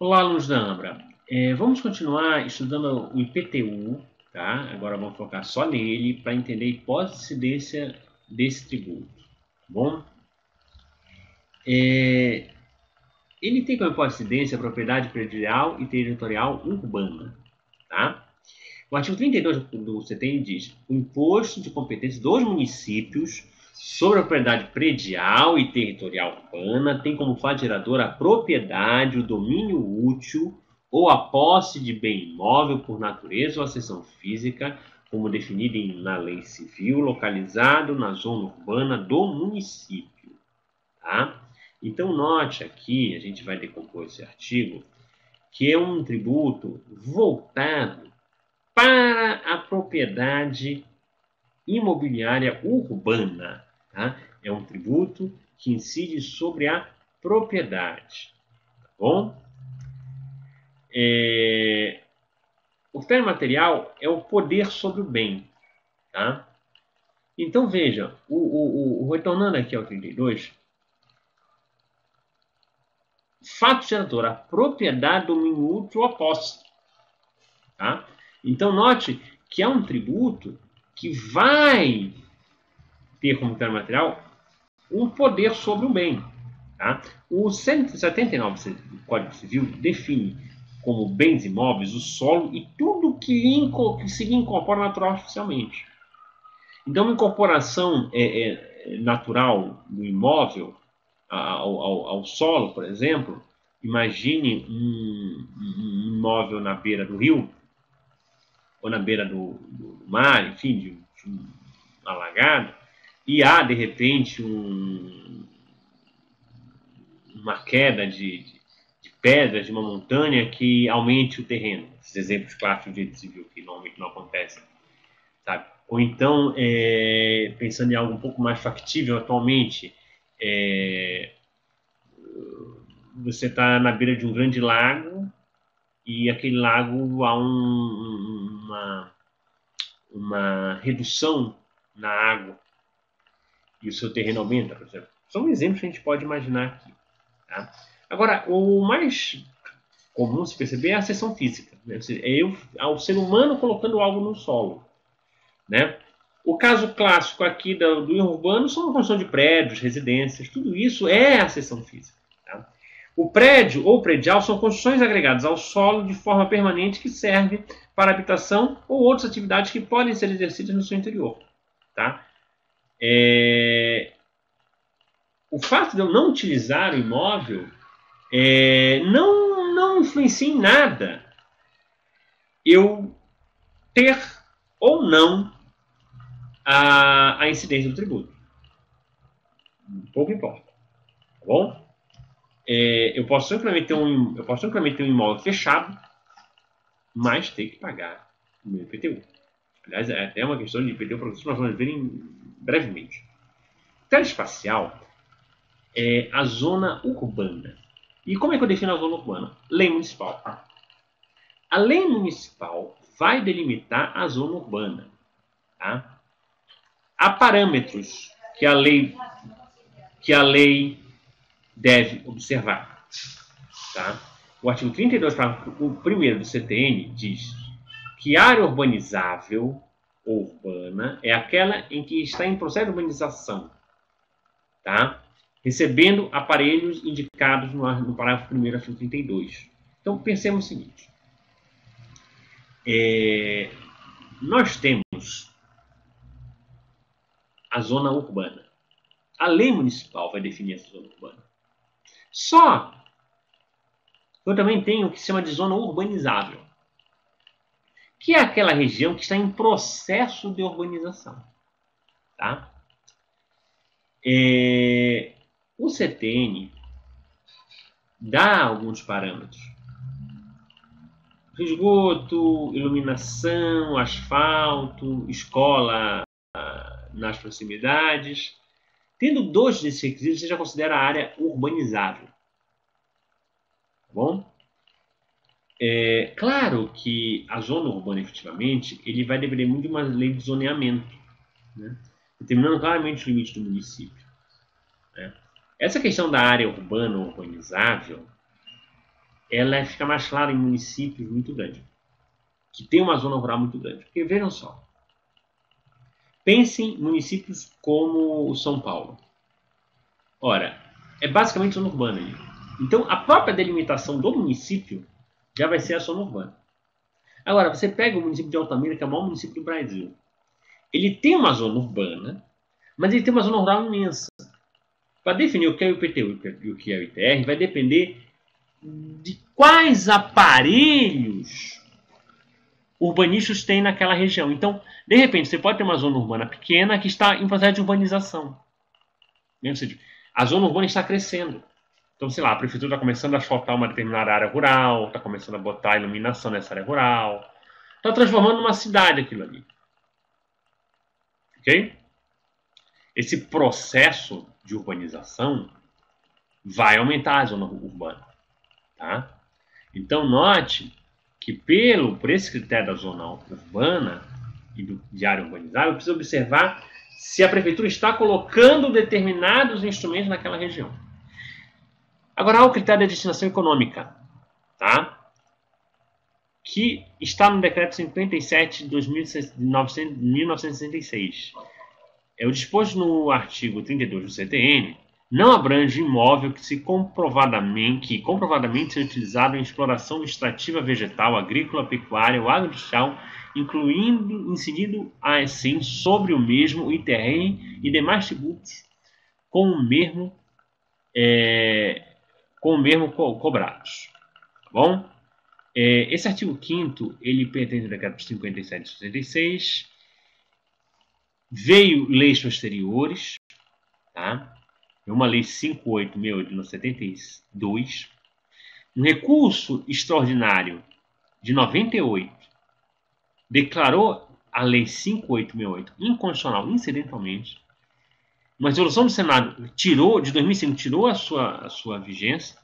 Olá, alunos da Ambra. Vamos continuar estudando o IPTU, tá? Agora vamos focar só nele para entender a hipótese de incidência desse tributo, tá bom? Ele tem como hipótese de incidência a propriedade predial e territorial urbana, tá? O artigo 32 do CTN diz: o imposto de competência dos municípios sobre a propriedade predial e territorial urbana tem como fato gerador a propriedade, o domínio útil ou a posse de bem imóvel por natureza ou acessão física, como definido na lei civil, localizado na zona urbana do município. Tá? Então, note aqui, a gente vai decompor esse artigo, que é um tributo voltado para a propriedade imobiliária urbana. Tá? É um tributo que incide sobre a propriedade. Tá bom? O termo material é o poder sobre o bem. Tá? Então, veja, retornando aqui ao 32, fato gerador, a propriedade, domínio útil ou a posse. Tá? Então, note que é um tributo que vai ter como termo material um poder sobre o bem. Tá? O 179 do Código Civil define como bens imóveis o solo e tudo que se lhe incorpora natural artificialmente. Então, uma incorporação natural do imóvel ao solo, por exemplo, imagine um imóvel na beira do rio, ou na beira do mar, enfim, de um alagado, e há, de repente, uma queda de pedras de uma montanha que aumente o terreno. Esses exemplos clássicos de direito civil que normalmente não acontecem. Sabe? Ou então, pensando em algo um pouco mais factível atualmente, você está na beira de um grande lago e aquele lago há uma redução na água e o seu terreno aumenta, por exemplo. São exemplos que a gente pode imaginar aqui. Tá? Agora, o mais comum se perceber é a seção física. Né? É o ser humano colocando algo no solo. Né? O caso clássico aqui do urbano são a construção de prédios, residências, tudo isso é a seção física. Tá? O prédio ou predial são construções agregadas ao solo de forma permanente que servem para habitação ou outras atividades que podem ser exercidas no seu interior. Tá? O fato de eu não utilizar o imóvel não influencia em nada eu ter ou não a incidência do tributo. Pouco importa. Tá bom? Eu posso simplesmente ter um imóvel fechado, mas ter que pagar o meu IPTU. Aliás, é até uma questão de IPTU para vocês, nós vamos ver brevemente. Telespacial é a zona urbana. E como é que eu defino a zona urbana? Lei municipal. A lei municipal vai delimitar a zona urbana. Tá? Há parâmetros que a lei deve observar. Tá? O artigo 32, parágrafo 1º do CTN diz que área urbanizável ou urbana é aquela em que está em processo de urbanização, tá? Recebendo aparelhos indicados no parágrafo 1º do artigo 32. Então, pensemos o seguinte. Nós temos a zona urbana. A lei municipal vai definir essa zona urbana. Só eu também tenho o que se chama de zona urbanizável, que é aquela região que está em processo de urbanização. Tá? O CTN dá alguns parâmetros. Esgoto, iluminação, asfalto, escola nas proximidades. Tendo 2 desses requisitos, você já considera a área urbanizável. Tá bom? Claro que a zona urbana, efetivamente, ele vai depender muito de uma lei de zoneamento, né? Determinando claramente o limite do município. Né? Essa questão da área urbana ou urbanizável, ela fica mais clara em municípios muito grandes, que tem uma zona rural muito grande. Porque vejam só, pensem em municípios como o São Paulo. Ora, é basicamente zona urbana ali. Então, a própria delimitação do município já vai ser a zona urbana. Agora, você pega o município de Altamira, que é o maior município do Brasil. Ele tem uma zona urbana, mas ele tem uma zona rural imensa. Para definir o que é o IPTU e o que é o ITR, vai depender de quais aparelhos urbanísticos tem naquela região. Então, de repente, você pode ter uma zona urbana pequena que está em processo de urbanização. Ou seja, a zona urbana está crescendo. Então, sei lá, a prefeitura está começando a asfaltar uma determinada área rural, está começando a botar iluminação nessa área rural, está transformando numa cidade aquilo ali. Ok? Esse processo de urbanização vai aumentar a zona urbana. Tá? Então, note que por esse critério da zona urbana e de área urbanizável, eu preciso observar se a prefeitura está colocando determinados instrumentos naquela região. Agora, há o critério da destinação econômica, tá? Que está no decreto 57 de 1966. É o disposto no artigo 32 do CTN, não abrange imóvel que comprovadamente seja utilizado em exploração extrativa vegetal, agrícola, pecuária ou agroindustrial, incidindo assim sobre o mesmo o ITR e demais tributos com o mesmo cobrados. Tá bom? Esse artigo 5º, ele pertence ao decreto 57 de 66. Veio leis posteriores, tá? Uma lei 5868 de 1972. Um recurso extraordinário de 98 declarou a lei 5868 inconstitucional incidentalmente. Uma resolução do Senado de 2005 tirou a sua vigência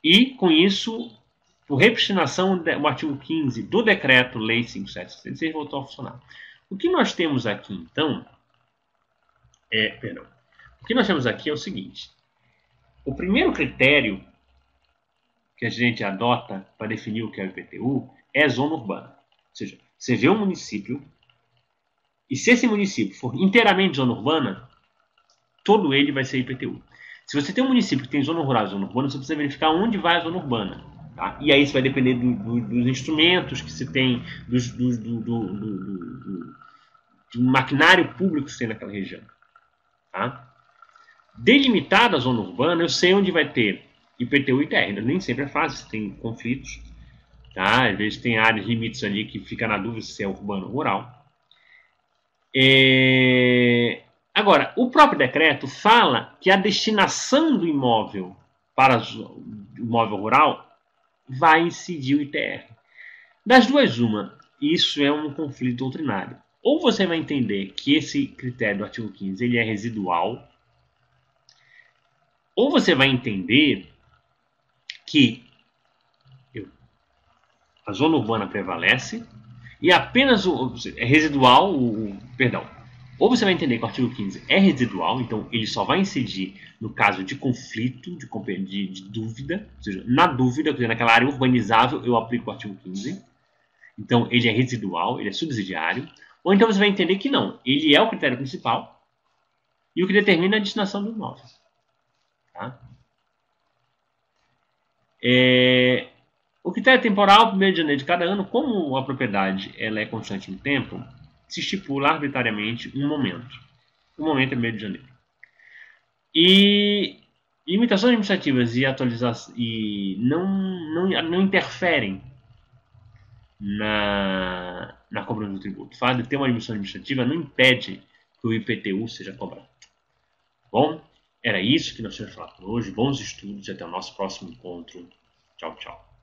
e, com isso, por repostinação, o artigo 15 do decreto-lei 5766 voltou a funcionar. O que nós temos aqui, então, o que nós temos aqui é o seguinte. O primeiro critério que a gente adota para definir o que é o IPTU é zona urbana. Ou seja, você vê um município e se esse município for inteiramente zona urbana, todo ele vai ser IPTU. Se você tem um município que tem zona rural e zona urbana, você precisa verificar onde vai a zona urbana. Tá? E aí isso vai depender dos instrumentos que se tem, do maquinário público que se tem naquela região. Tá? Delimitada a zona urbana, eu sei onde vai ter IPTU e ITR. Nem sempre é fácil, você tem conflitos. Tá? Às vezes tem áreas limites ali que fica na dúvida se é urbano ou rural. Agora, o próprio decreto fala que a destinação do imóvel para o imóvel rural vai incidir o ITR. Das duas, uma, isso é um conflito doutrinário. Ou você vai entender que esse critério do artigo 15 ele é residual, ou você vai entender que a zona urbana prevalece e apenas é residual, perdão. Ou você vai entender que o artigo 15 é residual, então ele só vai incidir no caso de conflito, de dúvida, ou seja, na dúvida, quer dizer, naquela área urbanizável, eu aplico o artigo 15. Então ele é residual, ele é subsidiário. Ou então você vai entender que não, ele é o critério principal e o que determina a destinação do imóvel. Tá? O critério temporal, 1º de janeiro de cada ano, como a propriedade ela é constante no tempo, se estipula arbitrariamente um momento. O momento é 1º de janeiro. E limitações administrativas e atualização não interferem na cobrança do tributo. O fato de ter uma limitação administrativa não impede que o IPTU seja cobrado. Bom, era isso que nós tínhamos falado por hoje. Bons estudos e até o nosso próximo encontro. Tchau, tchau.